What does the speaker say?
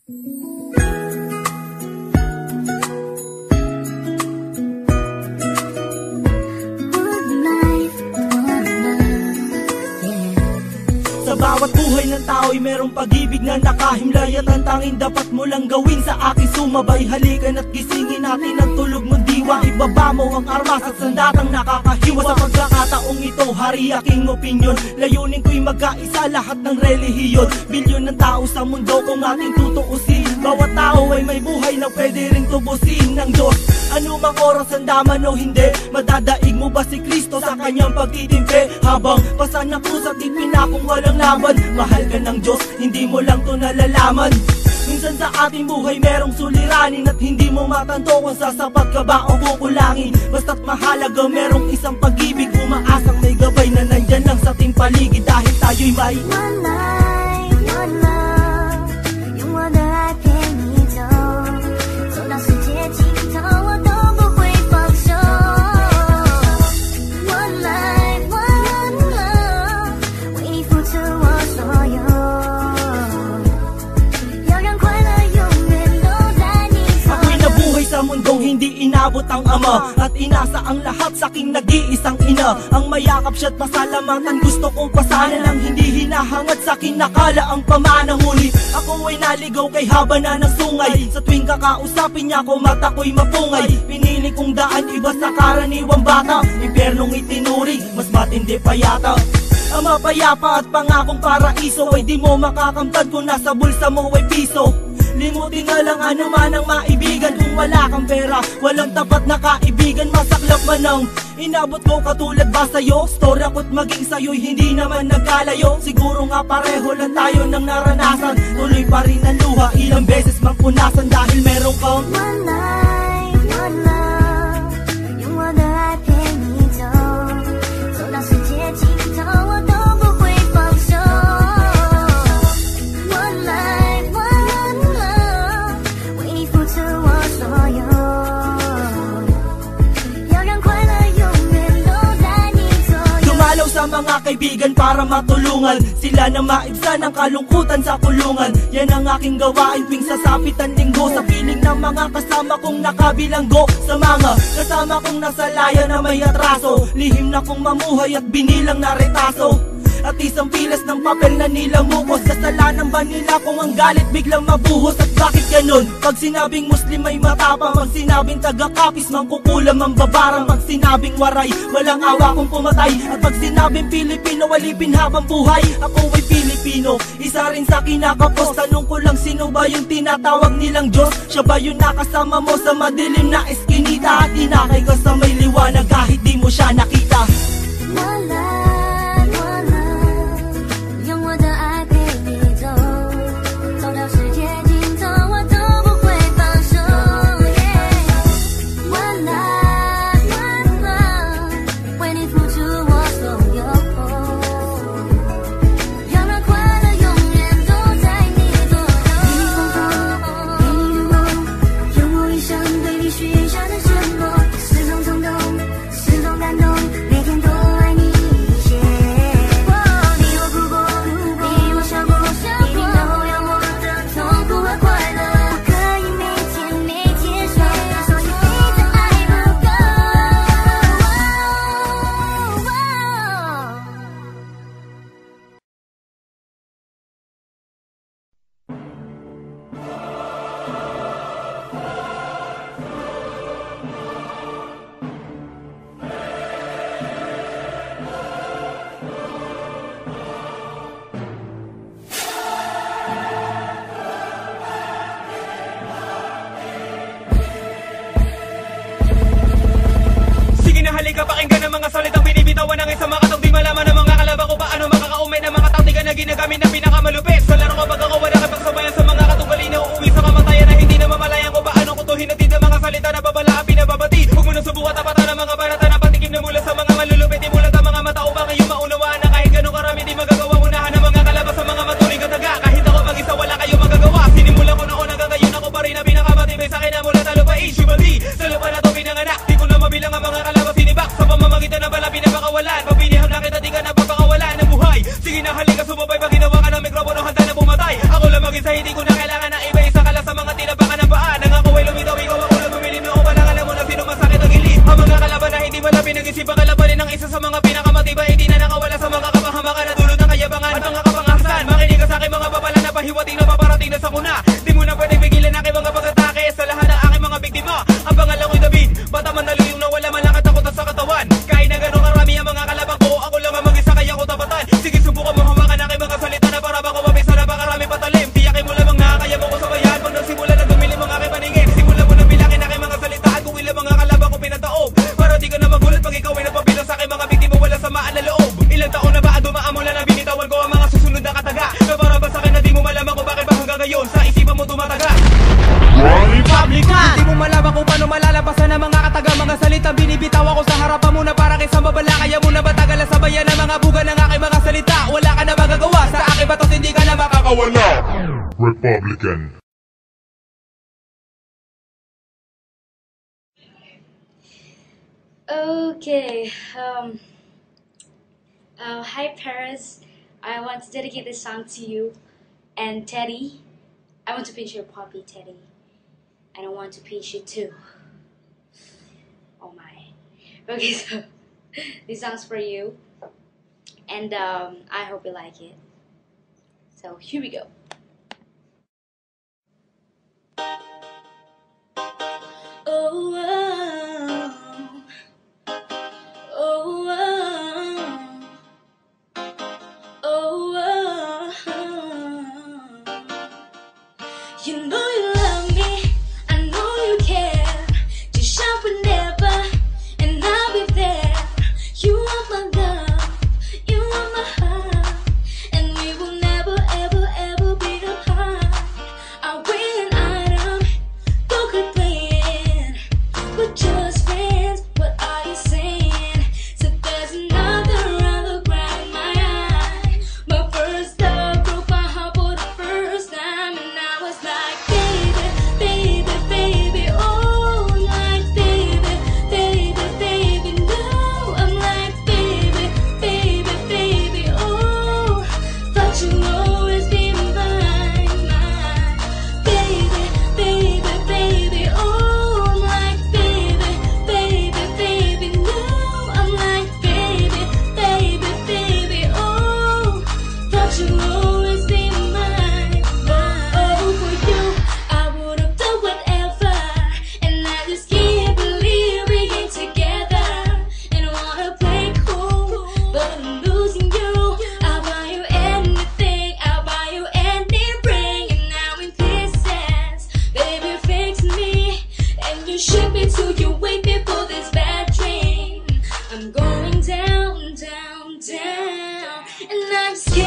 Bawat buhay ng tao'y merong pag-ibig na nakahimlay, at ang tanging dapat mo lang gawin sa akin sumabay. Halikan at gisingin natin ang tulog mong diwa. Ibaba mo ang armas at sandatang nakakahiwa. Sa pagkakataong ito, hari aking opinyon. Layunin ko'y magkaisa lahat ng relihiyon. Bilyon ng tao sa mundo kung ating tutuusin. Bawat tao ay may buhay na pwede ring tubusin ng Diyos. Ano mang oras ang daman o hindi, madadaig mo ba si Kristo sa kanyang pagtitimpe? Habang pasan ng krus at ipinakong walang laban, mahal ka ng Diyos, hindi mo lang to nalalaman. Minsan sa ating buhay merong suliranin, at hindi mo matanto kung sasapat ka ba o kukulangin. Basta't mahalaga merong isang pag-ibig, umaasang may gabay na nandyan lang sa ating paligid. Dahil tayo'y may one life, one love， 用我的爱陪你走，走到世界尽头我都不会放手。One life, one love， 为你付出我所有，要让快乐永远都在你左右。 Ako'y nabuhay sa mundong hindi inabot ang ama, at inasa ang lahat sa aking nag-iisang ina. Ang mayakap siya't pasalamatan, gusto kong pasanan ang hindi hinahangad sa akin nakala ang pamana. Ngunit ako ay naligaw kay haba na ng sungay. Sa tuwing kakausapin niya ko mata ko'y mapungay. Pinili kong daan iba sa karaniwang bata, impyernong itinuring mas matindi pa yata. Ang mapayapa at pangakong paraiso ay di mo makakamtad kung nasa bulsa mo ay piso. Limutin na lang ano man ang maibigan, kung wala kang pera, walang tapat na kaibigan. Masaklap man ang inabot ko katulad ba sa'yo? Storya ko't maging sa'yo'y hindi naman nagkalayo. Siguro nga pareho lang tayo ng naranasan, tuloy pa rin ang luha, ilang beses mang punasan. Dahil meron kang one life, one love， 用我的爱陪你走，走到世界尽头我都不会放手。One life, one love， 为你付出我所有，要让快乐永远都在你左右。 Dumalaw sa mga kaibigan para matulungan sila na maibsan ang kalungkutan sa kulungan. Yan ang aking gawain tuwing sasapit ang linggo, sa piling ng mga kasama kong nakabilanggo. Sa mga kasama kong nasa laya na may atraso, lihim na kong mamuhay at binilang na retaso. At isang pilas ng papel na nilamukos, kasalanan ba nila kung ang galit biglang mabuhos? At bakit ganun? Pag sinabing Muslim ay matapang, pag sinabing taga-kapis mangkukulam ang babarang, pag sinabing waray walang awa kung pumatay, at pag sinabing Pilipino walipin habang buhay. Ako ay Pilipino, isa rin sa kinakapos. Tanong ko lang, sino ba yung tinatawag nilang Diyos? Siya ba yung nakasama mo sa madilim na eskinita, at inakay ka sa may liwanag kahit di mo siya nakita? One life, one love， 用我的爱陪你走，走到世界尽头我都不会放手。One life, one love， 为你付出我所有，要让快乐永远都在你左右。给你风风，给你雨梦，用我一生对你许下的承诺，始终冲动，始终感动，每天都爱你一些。你我哭过，你我笑过，一定都有我的痛苦和快乐。我可以每天每天说，说你的爱不够。Sige na halika, pakinggan ang mga salitang binibitawan ng isang makatong di malaman ng mga kalaban ko paano makakaumay ng mga taktika na ginagamit na pinakamalupit. Sa laro kapag ako wala kapagsabayan sa mga katugali na uuwi sa kamatayan na hindi na mamalayan ko paano ko to hinatid ang mga salita na babalaan pinababati. Huwag mo na subukan tapatan ang mga barata na patikim na mula sa mga malulupit. Imulat ang mga mata upang kayo maunawaan na kahit ganun karami di magagawa. Unahan ang mga kalabas sa mga matuling kataga. Kahit ako mag-isa wala kayo magagawa. Sinimula ko noon hanggang ngayon ako pa rin na pinakamatibay sa akin na mula talo pa Shibali. Sa lupa na to pinanganak, di ko na mabilang ang mga kalabas sinibak. Sa pamamagitan ng bala pinapakawalan, pabiniham na kita di ka napapakawalan ng buhay. Sige na halika sumabay pag ginawa ka ng mikropono handa na pumatay. Ako lang mag-isa hindi ko na kailangan na iba isa isa sa mga pinakamatibay, di na nakawala sa mga kapahamakan na dulot ng kayabangan at mga kapangasan. Makinig ka sa aking mga babala na pahiwating na paparating na sa kuna. Di mo na pwedeng pigilan aking mga pag-atake sa lahat ng aking mga biktima. Ang pangalan ko'y David, bata man naluyong na wala man lang katakutan sa katawan. Kahit na gano'ng karami ang mga kalabang ko, ako lang ang mag-isa kaya ko tapatan. Sige, subukan mo hawakan aking mga salita na para bako mabisa na pakarami patalim. Tiyakin mo lamang na kaya mo ko sabayan. Pag nagsimula na dumilim ang aking paningin, simula mo na bilangin aking mga salita at kung ilang mga kalabang ko pinataob. Para di ka na magulat pag ikaw ay napabilang sa aking mga biktima, wala samaan na loob. Ilang taon na ba dumaan mula na binitawan ko ang mga susunod na kataga, na para ba sa akin na di mo malaman kung bakit ba hanggang ngayon sa isipan mo tumataga. Republican! Di mo malaman kung paano malalabasan ang mga kataga, mga salitang binibitaw ako sa harapan mo na para kaysa mabala. Kaya mo na ba tagalan sabayan ng mga buga ng aking mga salita? Wala ka na magagawa sa aking batos, hindi ka na makakawala. Republican. Okay, hi Paris, I want to dedicate this song to you. And Teddy, I want to pinch your puppy, Teddy. And I want to pinch you too. Oh my. Okay, so this song's for you. And I hope you like it. So here we go. You know you love me, I know you care. Just shout whenever, and I'll be there. You are my love, you are my heart, and we will never, ever, ever be apart. I win an item, don't complain. We're just friends, what are you saying? So there's another around the ground in my eye. My first love broke my heart for the first time, and I was like, baby, baby, baby, oh, I'm like, baby, baby, baby, no, I'm like, baby, baby, baby, oh, thought you'd always be mine, mine, baby, baby, baby, oh, I'm like, baby, baby, baby, no, I'm like, baby, baby, baby, oh, thought you'd always be mine, oh, for you, I would have done whatever, and I just can't believe we ain't together, and I wanna play cool, but I'm losing you. I'll buy you anything, I'll buy you any ring, and now in pieces, baby, fix me, and you ship me to you, wait me for this bad dream. I'm going down, down, down, and I'm scared.